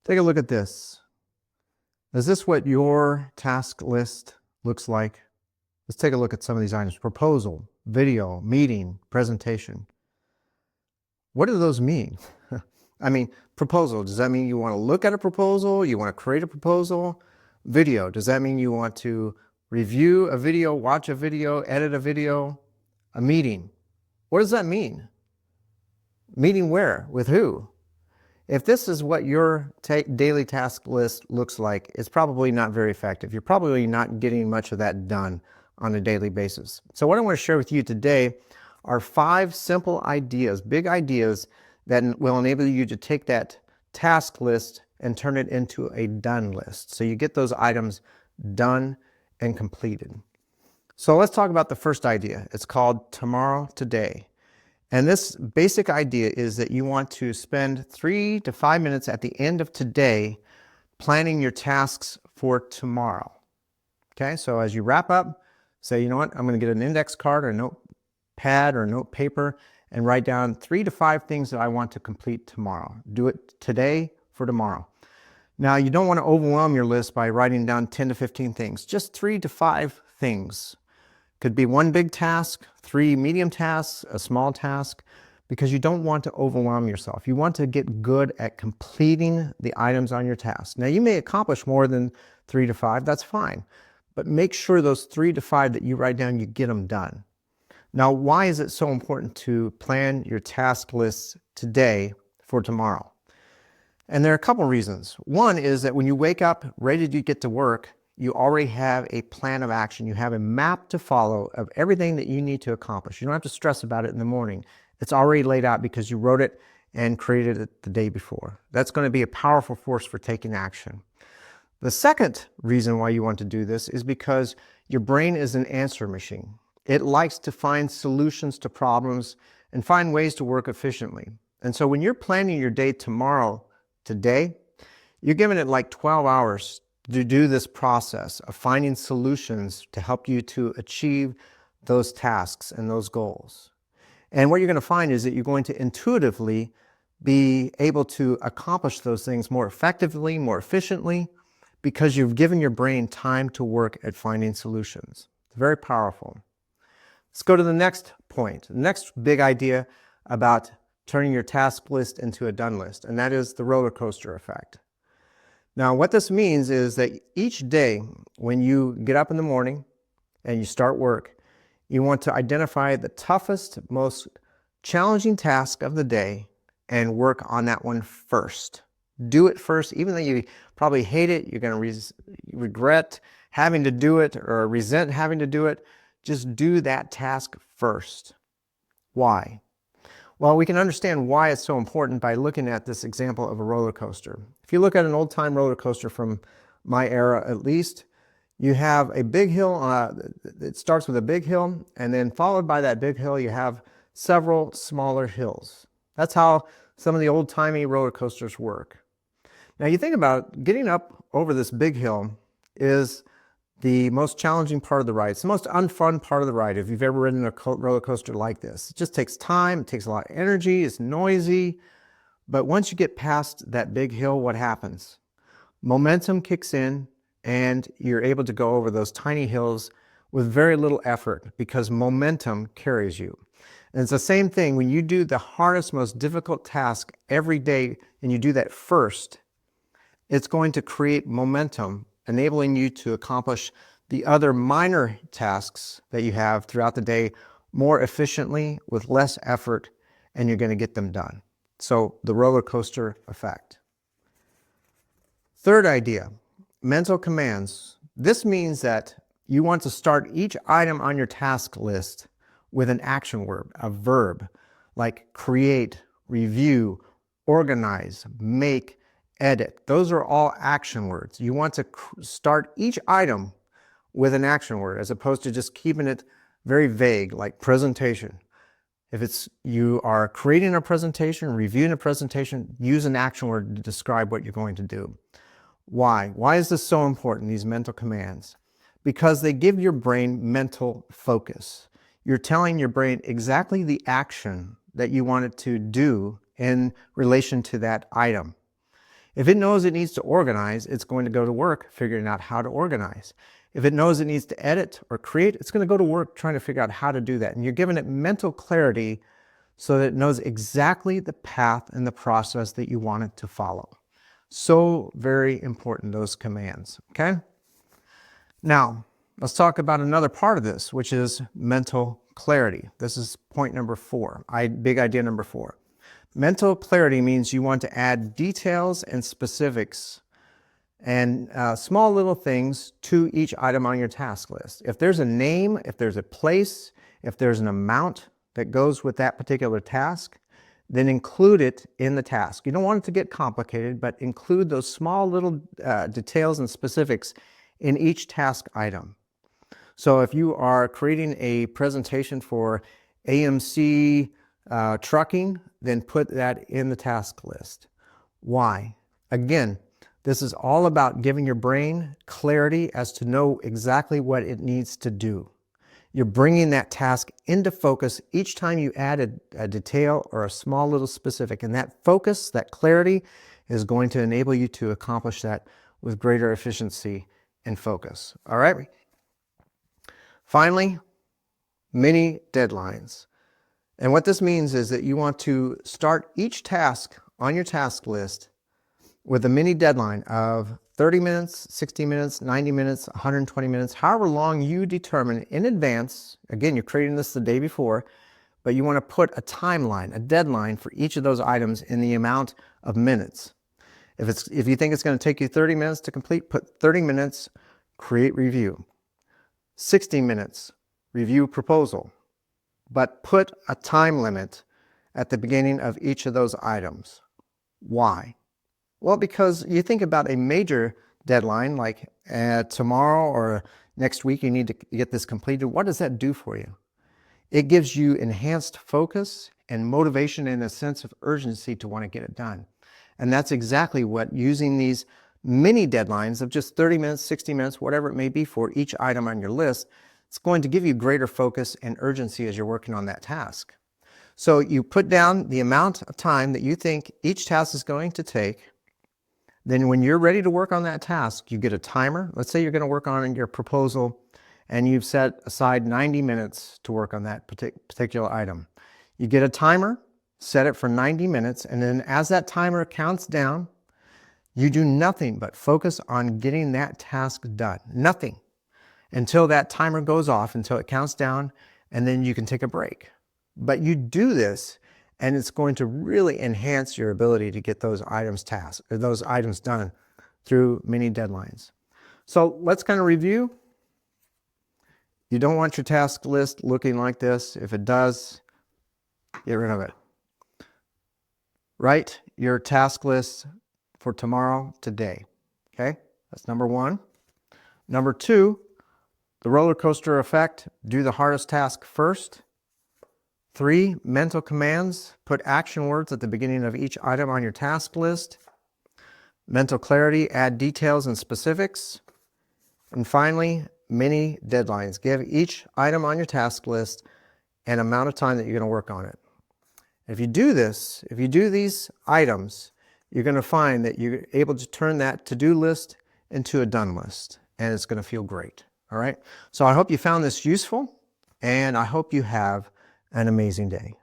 Take a look at this. Is this what your task list looks like? Let's take a look at some of these items. Proposal, video, meeting, presentation. What do those mean? I mean, proposal, does that mean you want to look at a proposal? You want to create a proposal? Video, does that mean you want to review a video, watch a video, edit a video? A meeting, what does that mean? Meeting where? With who? If this is what your daily task list looks like, it's probably not very effective. You're probably not getting much of that done on a daily basis. So what I want to share with you today are 5 simple ideas, big ideas, that will enable you to take that task list and turn it into a done list. So you get those items done and completed. So let's talk about the first idea. It's called Tomorrow Today. And this basic idea is that you want to spend 3 to 5 minutes at the end of today planning your tasks for tomorrow. Okay, so as you wrap up, say, you know what, I'm going to get an index card or a notepad or note paper and write down 3 to 5 things that I want to complete tomorrow. Do it today for tomorrow. Now, you don't want to overwhelm your list by writing down 10 to 15 things, just 3 to 5 things. Could be 1 big task, 3 medium tasks, a small task, because you don't want to overwhelm yourself. You want to get good at completing the items on your task. Now, you may accomplish more than 3 to 5, that's fine, but make sure those 3 to 5 that you write down, you get them done. Now, why is it so important to plan your task lists today for tomorrow? And there are a couple reasons. One is that when you wake up ready to get to work, you already have a plan of action. You have a map to follow of everything that you need to accomplish. You don't have to stress about it in the morning. It's already laid out because you wrote it and created it the day before. That's going to be a powerful force for taking action. The second reason why you want to do this is because your brain is an answer machine. It likes to find solutions to problems and find ways to work efficiently. And so when you're planning your day today, you're giving it like 12 hours to do this process of finding solutions to help you to achieve those tasks and those goals. And what you're going to find is that you're going to intuitively be able to accomplish those things more effectively, more efficiently, because you've given your brain time to work at finding solutions. It's very powerful. Let's go to the next point, the next big idea about turning your task list into a done list, and that is the roller coaster effect. Now, what this means is that each day when you get up in the morning and you start work, you want to identify the toughest, most challenging task of the day and work on that one first. Do it first, even though you probably hate it, you're going to regret having to do it or resent having to do it. Just do that task first. Why? Well, we can understand why it's so important by looking at this example of a roller coaster. If you look at an old-time roller coaster from my era at least, you have a big hill, it starts with a big hill, and then followed by that big hill, you have several smaller hills. That's how some of the old-timey roller coasters work. Now, you think about getting up over this big hill is the most challenging part of the ride. It's the most unfun part of the ride if you've ever ridden a roller coaster like this. It just takes time, it takes a lot of energy, it's noisy. But once you get past that big hill, what happens? Momentum kicks in and you're able to go over those tiny hills with very little effort because momentum carries you. And it's the same thing when you do the hardest, most difficult task every day and you do that first, it's going to create momentum, enabling you to accomplish the other minor tasks that you have throughout the day more efficiently with less effort, and you're going to get them done. So the roller coaster effect. Third idea, mental commands. This means that you want to start each item on your task list with an action word, a verb, like create, review, organize, make, edit. Those are all action words. You want to start each item with an action word as opposed to just keeping it very vague, like presentation. If you are creating a presentation, reviewing a presentation, use an action word to describe what you're going to do. Why? Why is this so important, these mental commands? Because they give your brain mental focus. You're telling your brain exactly the action that you want it to do in relation to that item. If it knows it needs to organize, it's going to go to work figuring out how to organize. If it knows it needs to edit or create, it's going to go to work trying to figure out how to do that. And you're giving it mental clarity so that it knows exactly the path and the process that you want it to follow. So very important, those commands, okay? Now, let's talk about another part of this, which is mental clarity. This is point number 4, big idea number 4. Mental clarity means you want to add details and specifics and small little things to each item on your task list. If there's a name, if there's a place, if there's an amount that goes with that particular task, then include it in the task. You don't want it to get complicated, but include those small little details and specifics in each task item. So if you are creating a presentation for AMC trucking, then put that in the task list. Why? Again, this is all about giving your brain clarity as to know exactly what it needs to do. You're bringing that task into focus each time you add a detail or a small little specific. And that focus, that clarity, is going to enable you to accomplish that with greater efficiency and focus. All right? Finally, mini deadlines. And what this means is that you want to start each task on your task list with a mini deadline of 30 minutes, 60 minutes, 90 minutes, 120 minutes, however long you determine in advance. Again, you're creating this the day before, but you want to put a timeline, a deadline for each of those items in the amount of minutes. If you think it's going to take you 30 minutes to complete, put 30 minutes, create review. 60 minutes, review proposal. But put a time limit at the beginning of each of those items. Why? Well, because you think about a major deadline, like tomorrow or next week you need to get this completed. What does that do for you? It gives you enhanced focus and motivation and a sense of urgency to want to get it done. And that's exactly what using these mini deadlines of just 30 minutes, 60 minutes, whatever it may be for each item on your list, it's going to give you greater focus and urgency as you're working on that task. So you put down the amount of time that you think each task is going to take. Then when you're ready to work on that task, you get a timer. Let's say you're going to work on your proposal and you've set aside 90 minutes to work on that particular item. You get a timer, set it for 90 minutes, and then as that timer counts down, you do nothing but focus on getting that task done. Nothing until that timer goes off, until it counts down, and then you can take a break. But you do this, and it's going to really enhance your ability to get those items done through mini deadlines. So let's kind of review. You don't want your task list looking like this. If it does, get rid of it. Write your task list for tomorrow, today. Okay, that's number 1. Number 2, the roller coaster effect. Do the hardest task first. 3, mental commands. Put action words at the beginning of each item on your task list. Mental clarity. Add details and specifics. And finally, mini deadlines. Give each item on your task list an amount of time that you're going to work on it. If you do this, if you do these items, you're going to find that you're able to turn that to-do list into a done list, and it's going to feel great. All right. So I hope you found this useful, and I hope you have an amazing day.